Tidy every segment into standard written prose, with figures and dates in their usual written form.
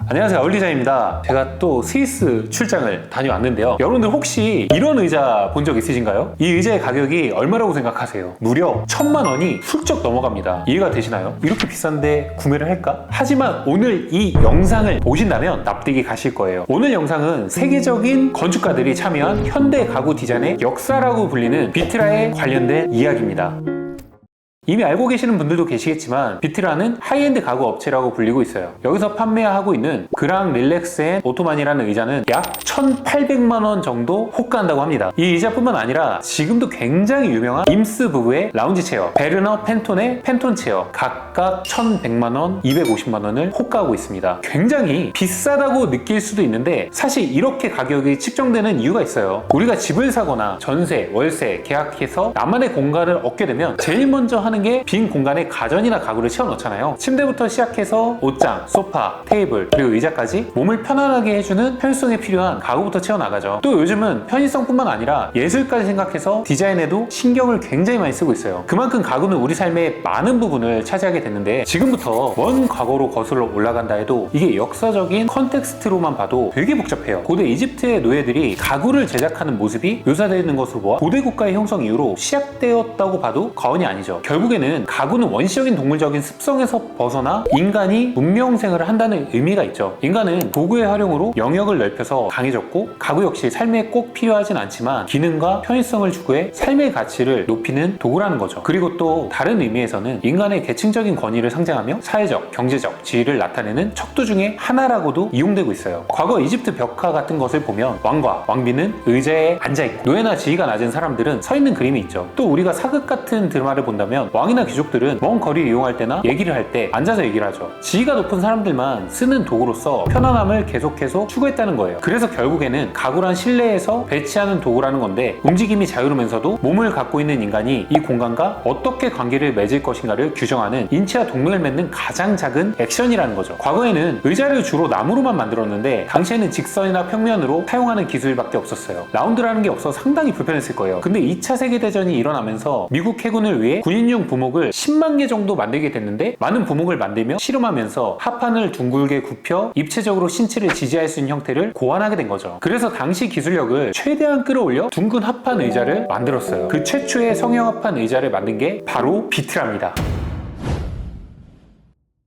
안녕하세요, 아울리자입니다. 제가 또 스위스 출장을 다녀왔는데요. 여러분들 혹시 이런 의자 본 적 있으신가요? 이 의자의 가격이 얼마라고 생각하세요? 무려 1000만 원이 훌쩍 넘어갑니다. 이해가 되시나요? 이렇게 비싼데 구매를 할까? 하지만 오늘 이 영상을 보신다면 납득이 가실 거예요. 오늘 영상은 세계적인 건축가들이 참여한 현대 가구 디자인의 역사라고 불리는 비트라에 관련된 이야기입니다. 이미 알고 계시는 분들도 계시겠지만 비트라는 하이엔드 가구 업체라고 불리고 있어요. 여기서 판매하고 있는 그랑 릴렉스 앤 오토만이라는 의자는 약 1800만 원 정도 호가한다고 합니다. 이 의자뿐만 아니라 지금도 굉장히 유명한 임스 부부의 라운지 체어, 베르너 펜톤의 펜톤 체어 각각 1100만 원, 250만 원을 호가하고 있습니다. 굉장히 비싸다고 느낄 수도 있는데 사실 이렇게 가격이 측정되는 이유가 있어요. 우리가 집을 사거나 전세, 월세, 계약해서 나만의 공간을 얻게 되면 제일 먼저 하는 게 빈 공간에 가전이나 가구를 채워 넣잖아요. 침대부터 시작해서 옷장, 소파, 테이블, 그리고 의자까지 몸을 편안하게 해주는 편의성에 필요한 가구부터 채워 나가죠. 또 요즘은 편의성뿐만 아니라 예술까지 생각해서 디자인에도 신경을 굉장히 많이 쓰고 있어요. 그만큼 가구는 우리 삶의 많은 부분을 차지하게 됐는데 지금부터 먼 과거로 거슬러 올라간다 해도 이게 역사적인 컨텍스트로만 봐도 되게 복잡해요. 고대 이집트의 노예들이 가구를 제작하는 모습이 묘사되어 있는 것으로 보아 고대 국가의 형성 이후로 시작되었다고 봐도 과언이 아니죠. 결국에는 가구는 원시적인 동물적인 습성에서 벗어나 인간이 문명생활을 한다는 의미가 있죠. 인간은 도구의 활용으로 영역을 넓혀서 강해졌고 가구 역시 삶에 꼭 필요하진 않지만 기능과 편의성을 추구해 삶의 가치를 높이는 도구라는 거죠. 그리고 또 다른 의미에서는 인간의 계층적인 권위를 상징하며 사회적, 경제적 지위를 나타내는 척도 중에 하나라고도 이용되고 있어요. 과거 이집트 벽화 같은 것을 보면 왕과 왕비는 의자에 앉아있고 노예나 지위가 낮은 사람들은 서 있는 그림이 있죠. 또 우리가 사극 같은 드라마를 본다면 왕이나 귀족들은 먼 거리를 이용할 때나 얘기를 할 때 앉아서 얘기를 하죠. 지위가 높은 사람들만 쓰는 도구로서 편안함을 계속해서 추구했다는 거예요. 그래서 결국에는 가구란 실내에서 배치하는 도구라는 건데 움직임이 자유로우면서도 몸을 갖고 있는 인간이 이 공간과 어떻게 관계를 맺을 것인가를 규정하는 인체와 동맹을 맺는 가장 작은 액션이라는 거죠. 과거에는 의자를 주로 나무로만 만들었는데 당시에는 직선이나 평면으로 사용하는 기술밖에 없었어요. 라운드라는 게 없어서 상당히 불편했을 거예요. 근데 2차 세계대전이 일어나면서 미국 해군을 위해 군인용 부목을 10만 개 정도 만들게 됐는데 많은 부목을 만들며 실험하면서 하판을 둥글게 굽혀 입체적으로 신체를 지지할 수 있는 형태를 고안하게 된 거죠. 그래서 당시 기술력을 최대한 끌어올려 둥근 합판 의자를 만들었어요. 그 최초의 성형 합판 의자를 만든 게 바로 비트라입니다.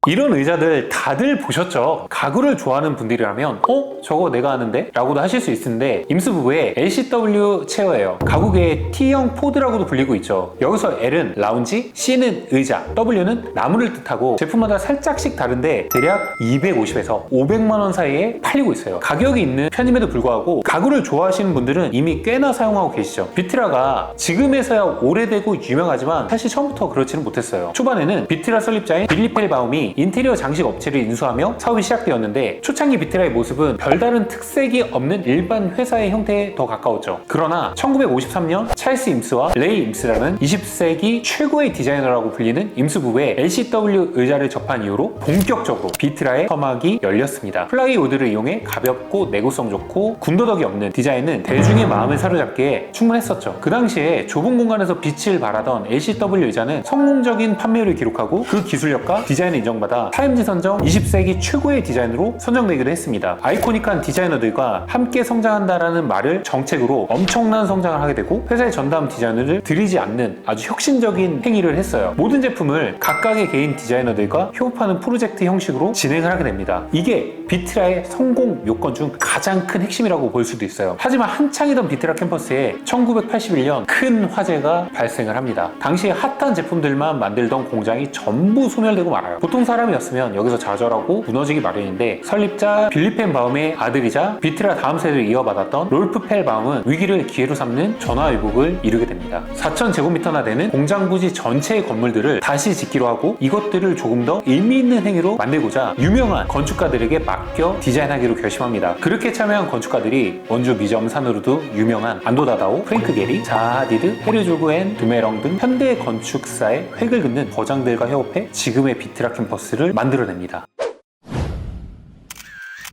이런 의자들 다들 보셨죠? 가구를 좋아하는 분들이라면 저거 내가 아는데? 라고도 하실 수 있는데 임스 부부의 LCW 체어예요. 가구계의 T형 포드라고도 불리고 있죠. 여기서 L은 라운지, C는 의자, W는 나무를 뜻하고 제품마다 살짝씩 다른데 대략 250에서 500만 원 사이에 팔리고 있어요. 가격이 있는 편임에도 불구하고 가구를 좋아하시는 분들은 이미 꽤나 사용하고 계시죠. 비트라가 지금에서야 오래되고 유명하지만 사실 처음부터 그렇지는 못했어요. 초반에는 비트라 설립자인 빌리펠바움이 인테리어 장식 업체를 인수하며 사업이 시작되었는데 초창기 비트라의 모습은 별다른 특색이 없는 일반 회사의 형태에 더 가까웠죠. 그러나 1953년 찰스 임스와 레이 임스라는 20세기 최고의 디자이너라고 불리는 임스 부부의 LCW 의자를 접한 이후로 본격적으로 비트라의 서막이 열렸습니다. 플라이우드를 이용해 가볍고 내구성 좋고 군더더기 없는 디자인은 대중의 마음을 사로잡기에 충분했었죠. 그 당시에 좁은 공간에서 빛을 발하던 LCW 의자는 성공적인 판매율을 기록하고 그 기술력과 디자인을 인정받아 타임지 선정 20세기 최고의 디자인으로 선정되기도 했습니다. 아이코닉한 디자이너들과 함께 성장한다라는 말을 정책으로 엄청난 성장을 하게 되고 회사의 전담 디자이너를 들이지 않는 아주 혁신적인 행위를 했어요. 모든 제품을 각각의 개인 디자이너들과 협업하는 프로젝트 형식으로 진행을 하게 됩니다. 이게 비트라의 성공 요건 중 가장 큰 핵심이라고 볼 수도 있어요. 하지만 한창이던 비트라 캠퍼스에 1981년 큰 화재가 발생을 합니다. 당시에 핫한 제품들만 만들던 공장이 전부 소멸되고 말아요. 보통 사람이었으면 여기서 좌절하고 무너지기 마련인데 설립자 빌리펜바움의 아들이자 비트라 다음 세대를 이어받았던 롤프 펠바움은 위기를 기회로 삼는 전화위복을 이루게 됩니다. 4,000제곱미터나 되는 공장 부지 전체의 건물들을 다시 짓기로 하고 이것들을 조금 더 의미 있는 행위로 만들고자 유명한 건축가들에게 맡겨 디자인하기로 결심합니다. 그렇게 참여한 건축가들이 원주 미점산으로도 유명한 안도 다다오, 프랭크 게리, 자하 하디드, 헤르조그 앤 드메렁 등 현대 건축사의 획을 긋는 거장들과 협업해 지금의 비트라 캠퍼스를 만들어냅니다.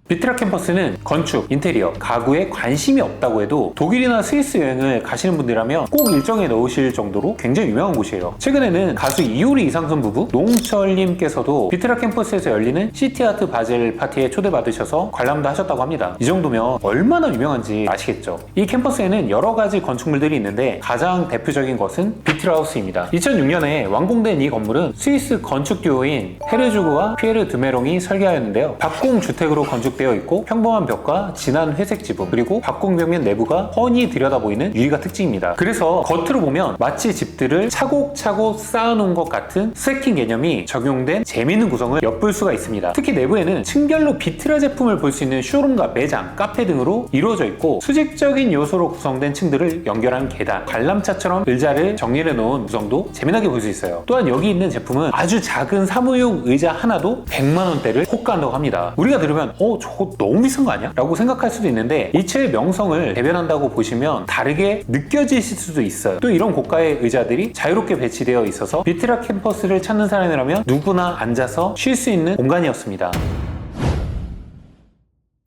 비트라 캠퍼스는 건축, 인테리어, 가구에 관심이 없다고 해도 독일이나 스위스 여행을 가시는 분들이라면 꼭 일정에 넣으실 정도로 굉장히 유명한 곳이에요. 최근에는 가수 이효리 이상순 부부, 농철님께서도 비트라 캠퍼스에서 열리는 시티아트 바젤 파티에 초대받으셔서 관람도 하셨다고 합니다. 이 정도면 얼마나 유명한지 아시겠죠? 이 캠퍼스에는 여러 가지 건축물들이 있는데 가장 대표적인 것은 비트라우스입니다. 2006년에 완공된 이 건물은 스위스 건축 듀오인 헤르주그와 피에르 드메롱이 설계하였는데요. 박공 주택으로 건축되어 있고 평범한 벽과 진한 회색 지붕, 그리고 박공벽면 내부가 훤히 들여다보이는 유의가 특징입니다. 그래서 겉으로 보면 마치 집들을 차곡차곡 쌓아놓은 것 같은 스태킹 개념이 적용된 재미있는 구성을 엿볼 수가 있습니다. 특히 내부에는 층별로 비트라 제품을 볼 수 있는 쇼룸과 매장, 카페 등으로 이루어져 있고 수직적인 요소로 구성된 층들을 연결한 계단, 관람차처럼 의자를 정리해 놓은 구성도 재미나게 볼 수 있어요. 또한 여기 있는 제품은 아주 작은 사무용 의자 하나도 100만 원대를 호가한다고 합니다. 우리가 들으면 저거 너무 비싼 거 아니야? 라고 생각할 수도 있는데 이 채의 명성을 대변한다고 보시면 다르게 느껴지실 수도 있어요. 또 이런 고가의 의자들이 자유롭게 배치되어 있어서 비트라 캠퍼스를 찾는 사람이라면 누구나 앉아서 쉴 수 있는 공간이었습니다.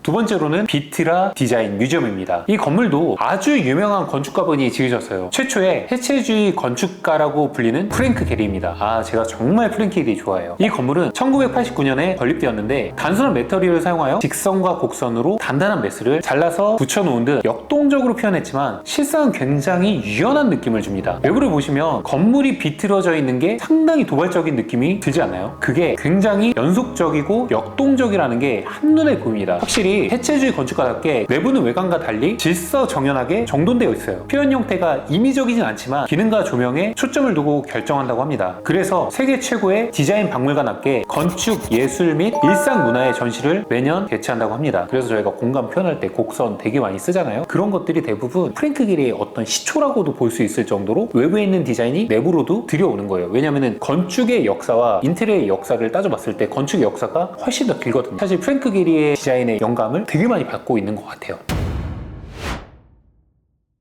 두 번째로는 비트라 디자인 뮤지엄입니다. 이 건물도 아주 유명한 건축가분이 지으셨어요. 최초의 해체주의 건축가라고 불리는 프랭크 게리입니다. 제가 정말 프랭크 게리 좋아해요. 이 건물은 1989년에 건립되었는데 단순한 메터리얼을 사용하여 직선과 곡선으로 단단한 메스를 잘라서 붙여놓은 듯 역동적으로 표현했지만 실상은 굉장히 유연한 느낌을 줍니다. 외부를 보시면 건물이 비틀어져 있는 게 상당히 도발적인 느낌이 들지 않나요? 그게 굉장히 연속적이고 역동적이라는 게 한눈에 보입니다. 확실히 해체주의 건축가답게 내부는 외관과 달리 질서정연하게 정돈되어 있어요. 표현 형태가 임의적이진 않지만 기능과 조명에 초점을 두고 결정한다고 합니다. 그래서 세계 최고의 디자인 박물관답게 건축, 예술 및 일상 문화의 전시를 매년 개최한다고 합니다. 그래서 저희가 공간 표현할 때 곡선 되게 많이 쓰잖아요. 그런 것들이 대부분 프랭크 게리의 어떤 시초라고도 볼 수 있을 정도로 외부에 있는 디자인이 내부로도 들여오는 거예요. 왜냐면은 건축의 역사와 인테리어의 역사를 따져봤을 때 건축의 역사가 훨씬 더 길거든요. 사실 프랭크 게리의 디자인의 영감을 되게 많이 받고 있는 것 같아요.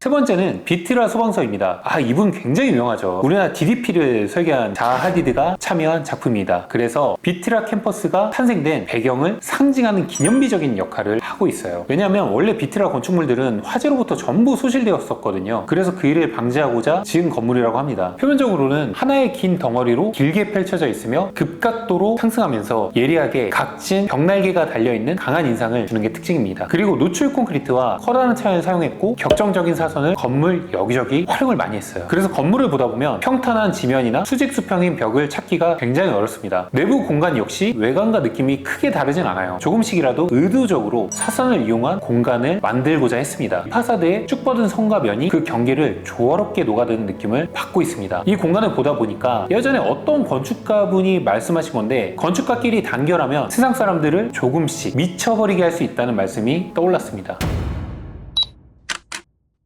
세 번째는 비트라 소방서입니다. 이분 굉장히 유명하죠. 우리나라 DDP를 설계한 자하 하디드가 참여한 작품입니다. 그래서 비트라 캠퍼스가 탄생된 배경을 상징하는 기념비적인 역할을 하고 있어요. 왜냐하면 원래 비트라 건축물들은 화재로부터 전부 소실되었었거든요. 그래서 그 일을 방지하고자 지은 건물이라고 합니다. 표면적으로는 하나의 긴 덩어리로 길게 펼쳐져 있으며 급각도로 상승하면서 예리하게 각진 벽날개가 달려있는 강한 인상을 주는 게 특징입니다. 그리고 노출 콘크리트와 커다란 차를 사용했고 격정적인 사선을 건물 여기저기 활용을 많이 했어요. 그래서 건물을 보다 보면 평탄한 지면이나 수직 수평인 벽을 찾기가 굉장히 어렵습니다. 내부 공간 역시 외관과 느낌이 크게 다르진 않아요. 조금씩이라도 의도적으로 사선을 이용한 공간을 만들고자 했습니다. 파사드의 쭉 뻗은 선과 면이 그 경계를 조화롭게 녹아드는 느낌을 받고 있습니다. 이 공간을 보다 보니까 예전에 어떤 건축가분이 말씀하신 건데 건축가끼리 단결하면 세상 사람들을 조금씩 미쳐버리게 할 수 있다는 말씀이 떠올랐습니다.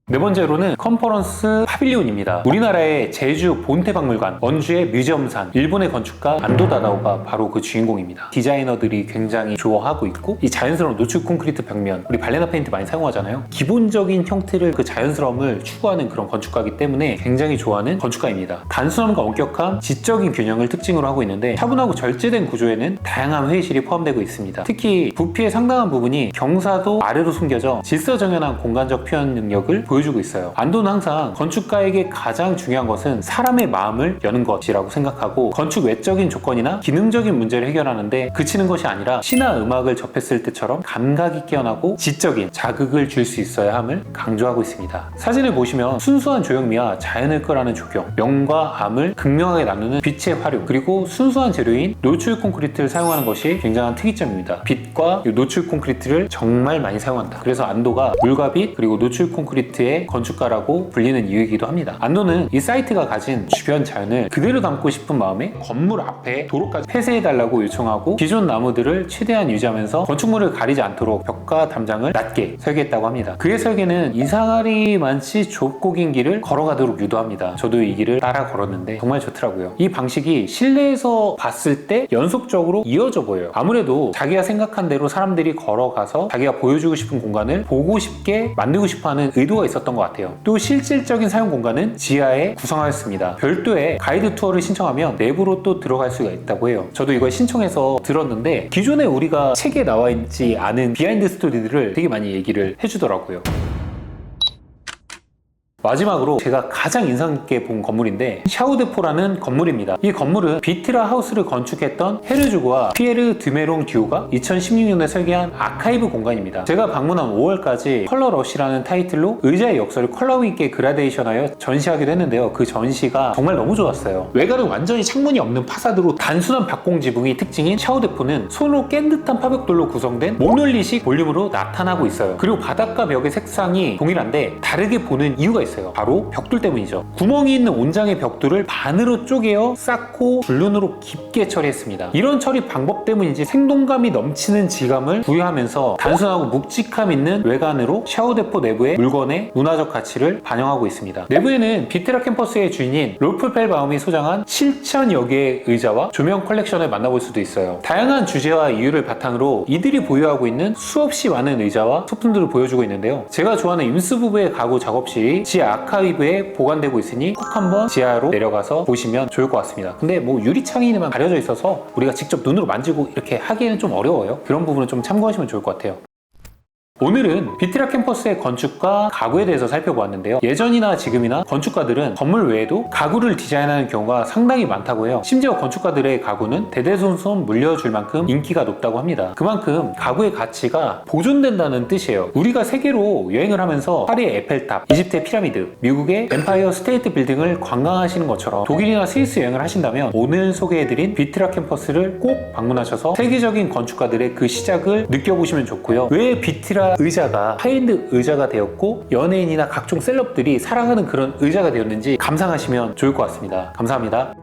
네 번째로는 컨퍼런스 파빌리온입니다. 우리나라의 제주 본태박물관, 원주의 뮤지엄산, 일본의 건축가 안도 다다오가 바로 그 주인공입니다. 디자이너들이 굉장히 좋아하고 있고 이 자연스러운 노출 콘크리트 벽면, 우리 발레나 페인트 많이 사용하잖아요. 기본적인 형태를 그 자연스러움을 추구하는 그런 건축가이기 때문에 굉장히 좋아하는 건축가입니다. 단순함과 엄격함, 지적인 균형을 특징으로 하고 있는데 차분하고 절제된 구조에는 다양한 회의실이 포함되고 있습니다. 특히 부피의 상당한 부분이 경사도 아래로 숨겨져 질서정연한 공간적 표현 능력을 보여주고 있어요. 안도는 항상 건축가에게 가장 중요한 것은 사람의 마음을 여는 것이라고 생각하고 건축 외적인 조건이나 기능적인 문제를 해결하는데 그치는 것이 아니라 시나 음악을 접했을 때처럼 감각이 깨어나고 지적인 자극을 줄 수 있어야 함을 강조하고 있습니다. 사진을 보시면 순수한 조형미와 자연을 끌어내는 조경, 명과 암을 극명하게 나누는 빛의 활용, 그리고 순수한 재료인 노출 콘크리트를 사용하는 것이 굉장한 특이점입니다. 빛과 노출 콘크리트를 정말 많이 사용한다. 그래서 안도가 물과 빛 그리고 노출 콘크리트 의 건축가라고 불리는 이유이기도 합니다. 안도는 이 사이트가 가진 주변 자연을 그대로 담고 싶은 마음에 건물 앞에 도로까지 폐쇄해달라고 요청하고 기존 나무들을 최대한 유지하면서 건축물을 가리지 않도록 벽과 담장을 낮게 설계했다고 합니다. 그의 설계는 이상하리만치 좁고 긴 길을 걸어가도록 유도합니다. 저도 이 길을 따라 걸었는데 정말 좋더라고요. 이 방식이 실내에서 봤을 때 연속적으로 이어져 보여요. 아무래도 자기가 생각한 대로 사람들이 걸어가서 자기가 보여주고 싶은 공간을 보고 싶게 만들고 싶어하는 의도가 있었던 있었던 것 같아요. 또 실질적인 사용 공간은 지하에 구성하였습니다. 별도의 가이드 투어를 신청하면 내부로 또 들어갈 수가 있다고 해요. 저도 이걸 신청해서 들었는데 기존에 우리가 책에 나와 있지 않은 비하인드 스토리들을 되게 많이 얘기를 해주더라고요. 마지막으로 제가 가장 인상 깊게 본 건물인데 샤우드포라는 건물입니다. 이 건물은 비트라 하우스를 건축했던 헤르주그와 피에르 드메롱 듀오가 2016년에 설계한 아카이브 공간입니다. 제가 방문한 5월까지 컬러 러시라는 타이틀로 의자의 역사를 컬러 있게 그라데이션하여 전시하기도 했는데요. 그 전시가 정말 너무 좋았어요. 외관은 완전히 창문이 없는 파사드로 단순한 박공 지붕이 특징인 샤우드포는 손으로 깬 듯한 파벽돌로 구성된 모놀리식 볼륨으로 나타나고 있어요. 그리고 바닥과 벽의 색상이 동일한데 다르게 보는 이유가 있어요. 바로 벽돌 때문이죠. 구멍이 있는 온장의 벽돌을 반으로 쪼개어 쌓고 불륜으로 깊게 처리했습니다. 이런 처리 방법 때문인지 생동감이 넘치는 질감을 부여하면서 단순하고 묵직함 있는 외관으로 샤우데포 내부의 물건의 문화적 가치를 반영하고 있습니다. 내부에는 비테라 캠퍼스의 주인인 롤프 펠바움이 소장한 7,000여 개의 의자와 조명 컬렉션을 만나볼 수도 있어요. 다양한 주제와 이유를 바탕으로 이들이 보유하고 있는 수없이 많은 의자와 소품들을 보여주고 있는데요. 제가 좋아하는 임스 부부의 가구 작업실이 지하 아카이브에 보관되고 있으니 꼭 한번 지하로 내려가서 보시면 좋을 것 같습니다. 근데 뭐 유리창이만 가려져 있어서 우리가 직접 눈으로 만지고 이렇게 하기에는 좀 어려워요. 그런 부분은 좀 참고하시면 좋을 것 같아요. 오늘은 비트라 캠퍼스의 건축과 가구에 대해서 살펴보았는데요. 예전이나 지금이나 건축가들은 건물 외에도 가구를 디자인하는 경우가 상당히 많다고 해요. 심지어 건축가들의 가구는 대대손손 물려줄 만큼 인기가 높다고 합니다. 그만큼 가구의 가치가 보존된다는 뜻이에요. 우리가 세계로 여행을 하면서 파리의 에펠탑, 이집트의 피라미드, 미국의 엠파이어 스테이트 빌딩을 관광하시는 것처럼 독일이나 스위스 여행을 하신다면 오늘 소개해드린 비트라 캠퍼스를 꼭 방문하셔서 세계적인 건축가들의 그 시작을 느껴보시면 좋고요. 왜 비트라 의자가 하이엔드 의자가 되었고 연예인이나 각종 셀럽들이 사랑하는 그런 의자가 되었는지 감상하시면 좋을 것 같습니다. 감사합니다.